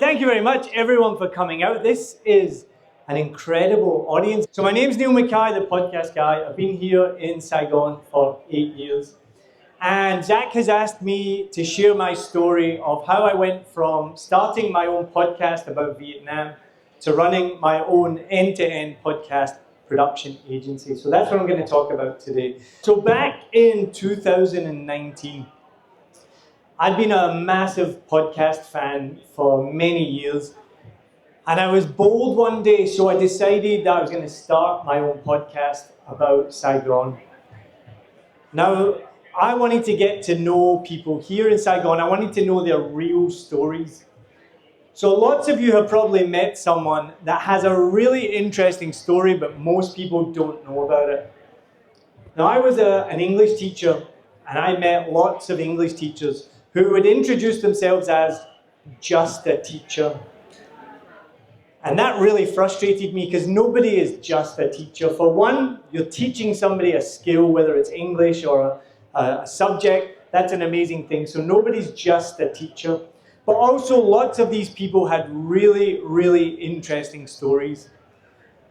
thank you very much everyone for coming out. This is an incredible audience. So my name's Niall Mackay, the podcast guy. I've been here in Saigon for 8 years. And Zach has asked me to share my story of how I went from starting my own podcast about Vietnam to running my own end-to-end podcast production agency. So that's what I'm going to talk about today. So back in 2019, I'd been a massive podcast fan for many years, and I was bold one day, so I decided that I was going to start my own podcast about Saigon. Now, I wanted to get to know people here in Saigon. I wanted to know their real stories. So lots of you have probably met someone that has a really interesting story, but most people don't know about it. Now, I was an English teacher, and I met lots of English teachers who would introduce themselves as just a teacher. And that really frustrated me because nobody is just a teacher. For one, you're teaching somebody a skill, whether it's English or a subject. That's an amazing thing. So nobody's just a teacher. But also lots of these people had really, really interesting stories.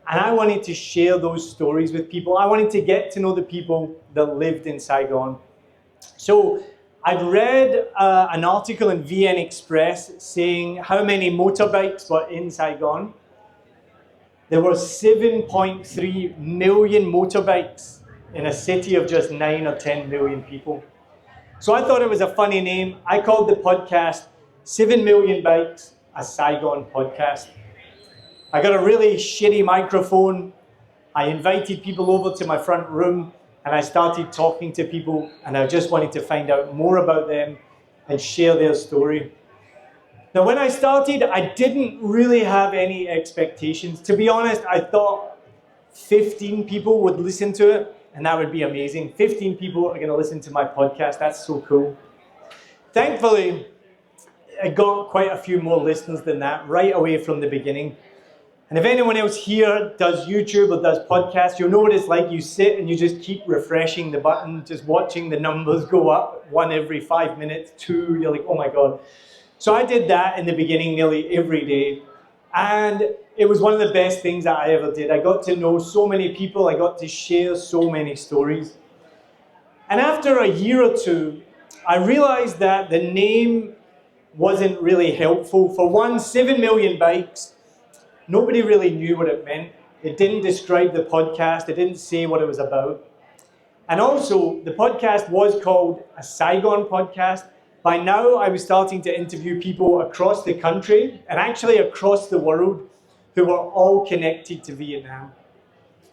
And I wanted to share those stories with people. I wanted to get to know the people that lived in Saigon. So I'd read an article in VN Express saying how many motorbikes were in Saigon. There were 7.3 million motorbikes in a city of just 9 or 10 million people. So I thought it was a funny name. I called the podcast 7 Million Bikes, a Saigon podcast. I got a really shitty microphone. I invited people over to my front room, and I started talking to people, and I just wanted to find out more about them and share their story. Now, when I started, I didn't really have any expectations. To be honest, I thought 15 people would listen to it, and that would be amazing. 15 people are going to listen to my podcast. That's so cool. Thankfully, I got quite a few more listeners than that right away from the beginning. And if anyone else here does YouTube or does podcasts, you'll know what it's like. You sit and you just keep refreshing the button, just watching the numbers go up, 1 every 5 minutes, 2, you're like, oh my God. So I did that in the beginning nearly every day. And it was one of the best things that I ever did. I got to know so many people. I got to share so many stories. And after a year or two, I realized that the name wasn't really helpful. For one, 7 million bikes. Nobody really knew what it meant. It didn't describe the podcast. It didn't say what it was about. And also, the podcast was called a Saigon podcast. By now, I was starting to interview people across the country and actually across the world who were all connected to Vietnam.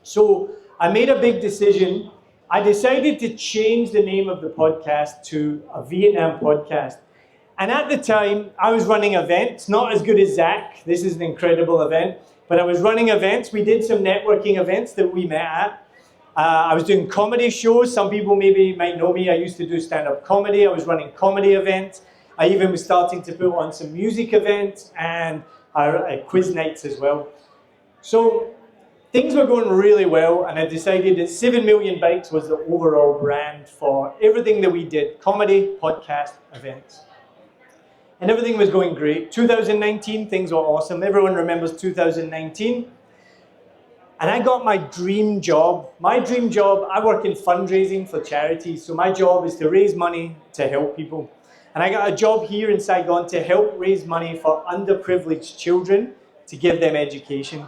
So I made a big decision. I decided to change the name of the podcast to a Vietnam podcast. And at the time, I was running events, not as good as Zach. This is an incredible event. But I was running events. We did some networking events that we met at. I was doing comedy shows. Some people maybe might know me. I used to do stand-up comedy. I was running comedy events. I even was starting to put on some music events and quiz nights as well. So things were going really well, and I decided that 7 Million Bikes was the overall brand for everything that we did, comedy, podcast, events. And everything was going great. 2019, things were awesome. Everyone remembers 2019. And I got my dream job. My dream job, I work in fundraising for charities. So my job is to raise money to help people. And I got a job here in Saigon to help raise money for underprivileged children to give them education.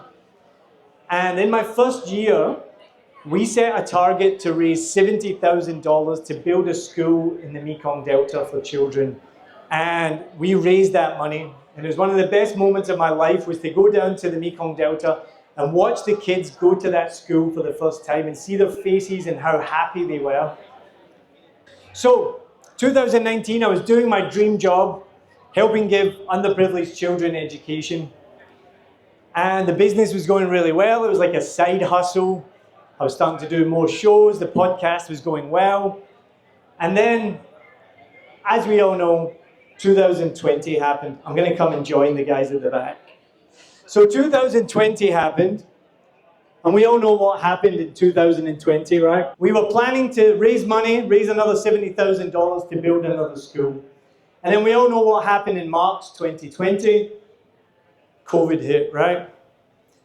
And in my first year, we set a target to raise $70,000 to build a school in the Mekong Delta for children. And we raised that money. And it was one of the best moments of my life was to go down to the Mekong Delta and watch the kids go to that school for the first time and see their faces and how happy they were. So, 2019, I was doing my dream job, helping give underprivileged children education. And the business was going really well. It was like a side hustle. I was starting to do more shows. The podcast was going well. And then, as we all know, 2020 happened. I'm going to come and join the guys at the back. So 2020 happened, and we all know what happened in 2020, right? We were planning to raise money, raise another $70,000 to build another school. And then we all know what happened in March 2020. COVID hit, right?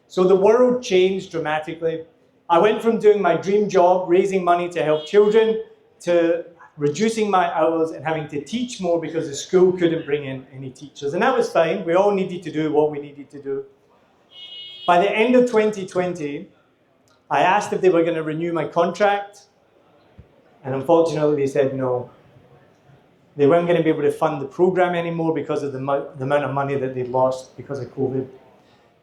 So the world changed dramatically. I went from doing my dream job, raising money to help children, to reducing my hours and having to teach more because the school couldn't bring in any teachers. And that was fine. We all needed to do what we needed to do. By the end of 2020, I asked if they were going to renew my contract, and unfortunately they said no. They weren't going to be able to fund the program anymore because of the amount of money that they'd lost because of COVID.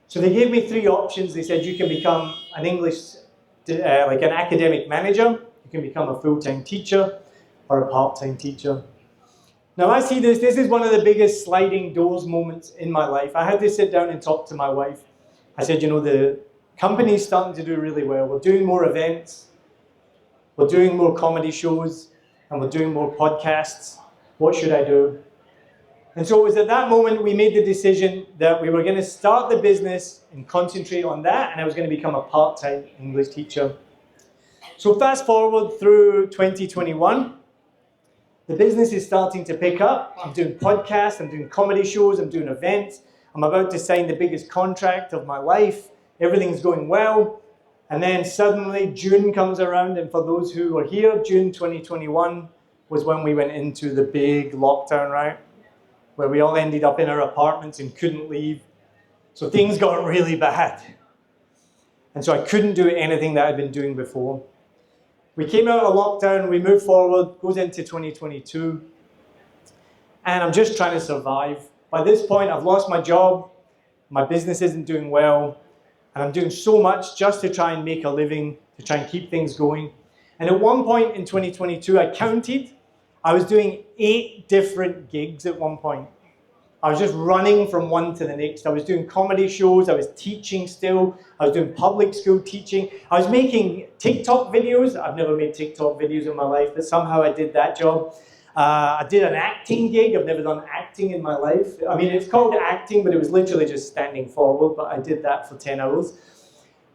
So they gave me 3 options. They said you can become an like an academic manager, you can become a full-time teacher, or a part-time teacher. Now I see this is one of the biggest sliding doors moments in my life. I had to sit down and talk to my wife. I said, you know, the company's starting to do really well. We're doing more events, we're doing more comedy shows, and we're doing more podcasts. What should I do? And so it was at that moment we made the decision that we were going to start the business and concentrate on that, and I was going to become a part-time English teacher. So fast forward through 2021, the business is starting to pick up. I'm doing podcasts, I'm doing comedy shows, I'm doing events. I'm about to sign the biggest contract of my life. Everything's going well. And then suddenly June comes around, and for those who are here, June 2021 was when we went into the big lockdown, right? Where we all ended up in our apartments and couldn't leave. So things got really bad. And so I couldn't do anything that I'd been doing before. We came out of lockdown, we moved forward, goes into 2022, and I'm just trying to survive. By this point, I've lost my job, my business isn't doing well, and I'm doing so much just to try and make a living, to try and keep things going. And at one point in 2022, I counted, I was doing 8 different gigs at one point. I was just running from one to the next. I was doing comedy shows, I was teaching still, I was doing public school teaching, I was making TikTok videos. I've never made TikTok videos in my life, but somehow I did that job. I did an acting gig. I've never done acting in my life. I mean, it's called acting, but it was literally just standing forward, but I did that for 10 hours.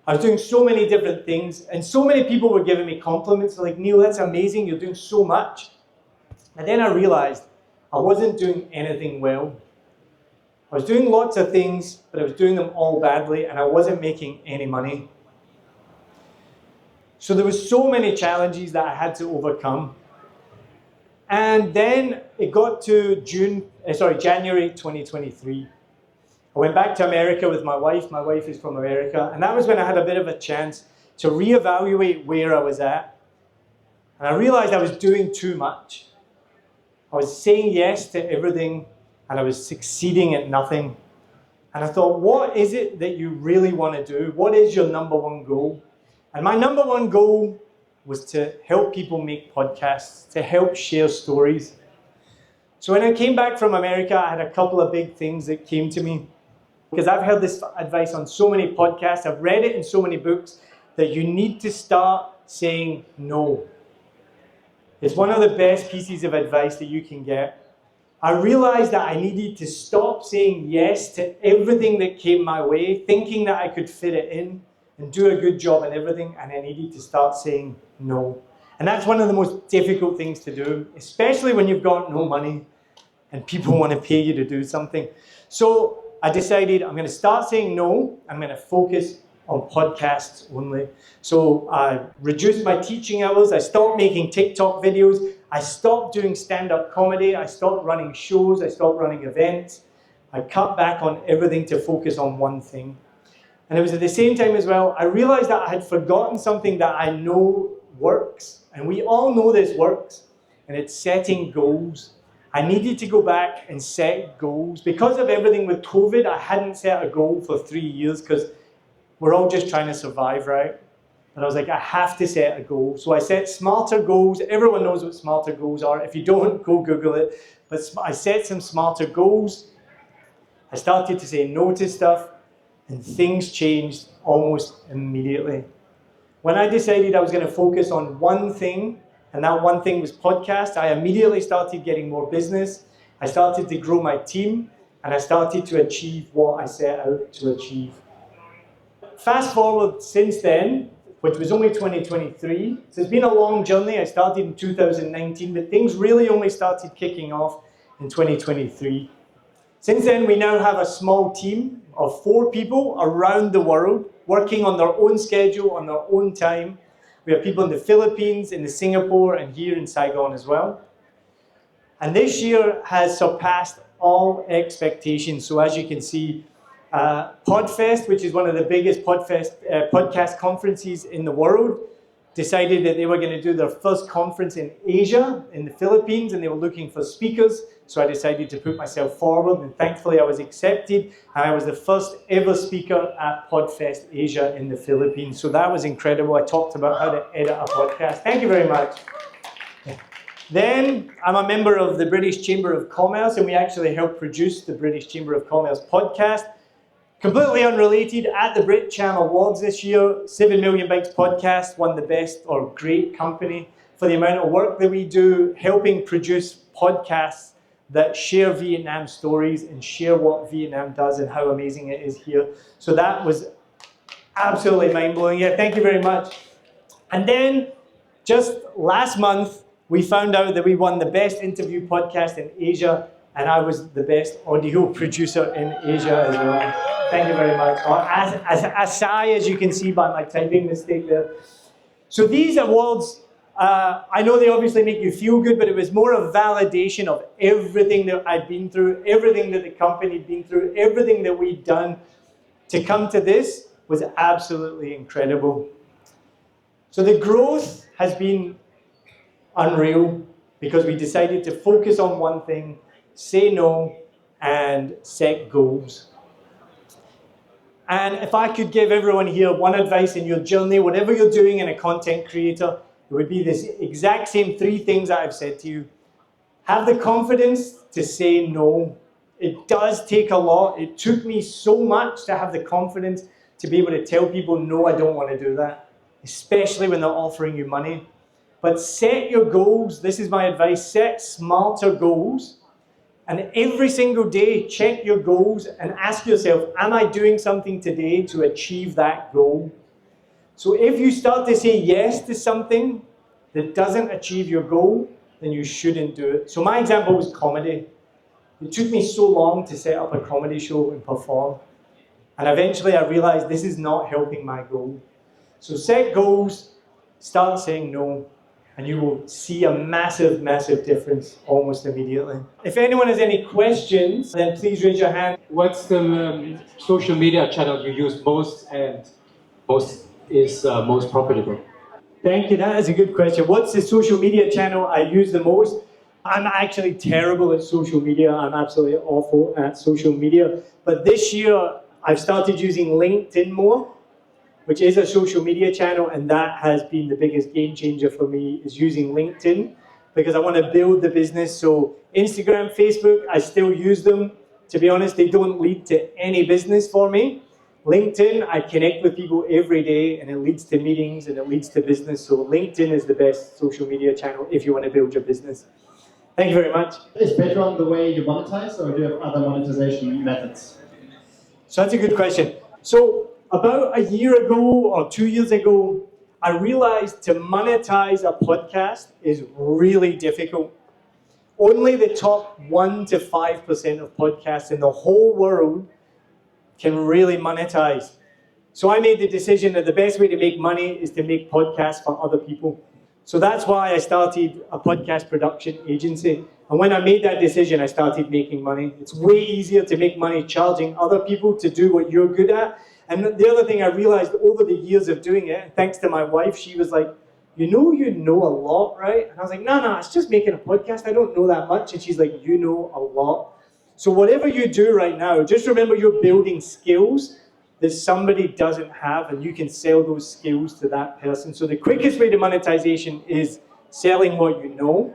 I was doing so many different things, and so many people were giving me compliments, like, Neil, that's amazing, you're doing so much. And then I realized I wasn't doing anything well. I was doing lots of things, but I was doing them all badly, and I wasn't making any money. So there was so many challenges that I had to overcome. And then it got to January 2023. I went back to America with my wife. My wife is from America. And that was when I had a bit of a chance to reevaluate where I was at. And I realized I was doing too much. I was saying yes to everything, and I was succeeding at nothing. And I thought, what is it that you really want to do? What is your number one goal? And my number one goal was to help people make podcasts, to help share stories. So when I came back from America, I had a couple of big things that came to me. Because I've heard this advice on so many podcasts, I've read it in so many books, that you need to start saying no. It's one of the best pieces of advice that you can get. I realized that I needed to stop saying yes to everything that came my way, thinking that I could fit it in and do a good job at everything, and I needed to start saying no. And that's one of the most difficult things to do, especially when you've got no money and people want to pay you to do something. So I decided I'm going to start saying no. I'm going to focus on podcasts only. So I reduced my teaching hours. I stopped making TikTok videos. I stopped doing stand-up comedy. I stopped running shows. I stopped running events. I cut back on everything to focus on one thing. And it was at the same time as well, I realized that I had forgotten something that I know works. And we all know this works. And it's setting goals. I needed to go back and set goals. Because of everything with COVID, I hadn't set a goal for 3 years because we're all just trying to survive, right? And I was like, I have to set a goal. So I set smarter goals. Everyone knows what smarter goals are. If you don't, go Google it. But I set some smarter goals. I started to say no to stuff, and things changed almost immediately. When I decided I was going to focus on one thing, and that one thing was podcast, I immediately started getting more business. I started to grow my team, and I started to achieve what I set out to achieve. Fast forward since then, which was only 2023. So it's been a long journey. I started in 2019, but things really only started kicking off in 2023. Since then, we now have a small team of 4 people around the world working on their own schedule, on their own time. We have people in the Philippines, in Singapore, and here in Saigon as well. And this year has surpassed all expectations. So as you can see, Podfest, which is one of the biggest podcast conferences in the world, decided that they were going to do their first conference in Asia, in the Philippines, and they were looking for speakers. So I decided to put myself forward, and thankfully I was accepted, and I was the first ever speaker at Podfest Asia in the Philippines. So that was incredible. I talked about how to edit a podcast. Thank you very much. Then I'm a member of the British Chamber of Commerce, and we actually help produce the British Chamber of Commerce podcast. Completely unrelated, at the Brit Cham Awards this year, 7 Million Bikes Podcast won the best or great company for the amount of work that we do helping produce podcasts that share Vietnam stories and share what Vietnam does and how amazing it is here. So that was absolutely mind-blowing. Yeah, thank you very much. And then just last month, we found out that we won the best interview podcast in Asia, and I was the best audio producer in Asia as well. Thank you very much. As shy as you can see by my typing mistake there. So these awards, I know they obviously make you feel good, but it was more a validation of everything that I've been through, everything that the company had been through, everything that we'd done to come to this was absolutely incredible. So the growth has been unreal because we decided to focus on one thing, say no, and set goals. And if I could give everyone here one advice in your journey, whatever you're doing in a content creator, it would be this exact same 3 things that I've said to you. Have the confidence to say no. It does take a lot. It took me so much to have the confidence to be able to tell people, no, I don't want to do that, especially when they're offering you money. But set your goals. This is my advice. Set smarter goals. And every single day, check your goals and ask yourself, am I doing something today to achieve that goal? So if you start to say yes to something that doesn't achieve your goal, then you shouldn't do it. So my example was comedy. It took me so long to set up a comedy show and perform. And eventually I realized this is not helping my goal. So set goals, start saying no, and you will see a massive, massive difference almost immediately. If anyone has any questions, then please raise your hand. What's the social media channel you use most and most profitable? Thank you, that is a good question. What's the social media channel I use the most? I'm actually terrible at social media. I'm absolutely awful at social media. But this year, I've started using LinkedIn more, which is a social media channel, and that has been the biggest game changer for me, is using LinkedIn, because I want to build the business. So Instagram, Facebook, I still use them. To be honest, they don't lead to any business for me. LinkedIn, I connect with people every day, and it leads to meetings, and it leads to business. So LinkedIn is the best social media channel if you want to build your business. Thank you very much. Is Patreon the way you monetize, or do you have other monetization methods? So that's a good question. So about a year ago or 2 years ago, I realized to monetize a podcast is really difficult. Only the top 1 to 5% of podcasts in the whole world can really monetize. So I made the decision that the best way to make money is to make podcasts for other people. So that's why I started a podcast production agency. And when I made that decision, I started making money. It's way easier to make money charging other people to do what you're good at. And the other thing I realized over the years of doing it, thanks to my wife, she was like, you know a lot, right? And I was like, no, it's just making a podcast. I don't know that much. And she's like, you know a lot. So whatever you do right now, just remember you're building skills that somebody doesn't have, and you can sell those skills to that person. So the quickest way to monetization is selling what you know.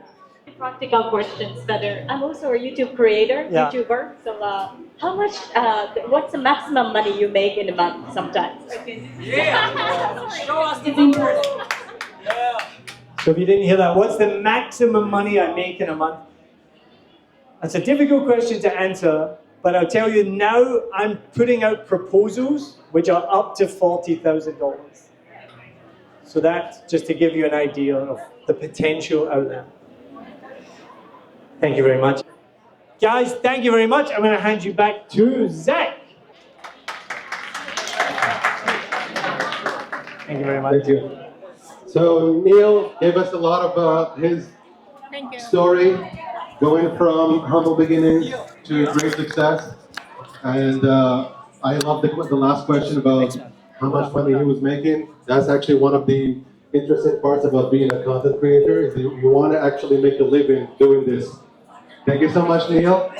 Practical questions better. I'm also a YouTube creator, YouTuber. So how much, what's the maximum money you make in a month sometimes? Yeah! Show us the numbers! Yeah. So if you didn't hear that, what's the maximum money I make in a month? That's a difficult question to answer, but I'll tell you now I'm putting out proposals which are up to $40,000. So that's just to give you an idea of the potential out there. Thank you very much. Guys, thank you very much. I'm going to hand you back to Zach. Thank you very much. Thank you. So Neil gave us a lot of his story, going from humble beginnings to great success. And I love the last question about how much money he was making. That's actually one of the interesting parts about being a content creator, is you want to actually make a living doing this. Thank you so much, Neil.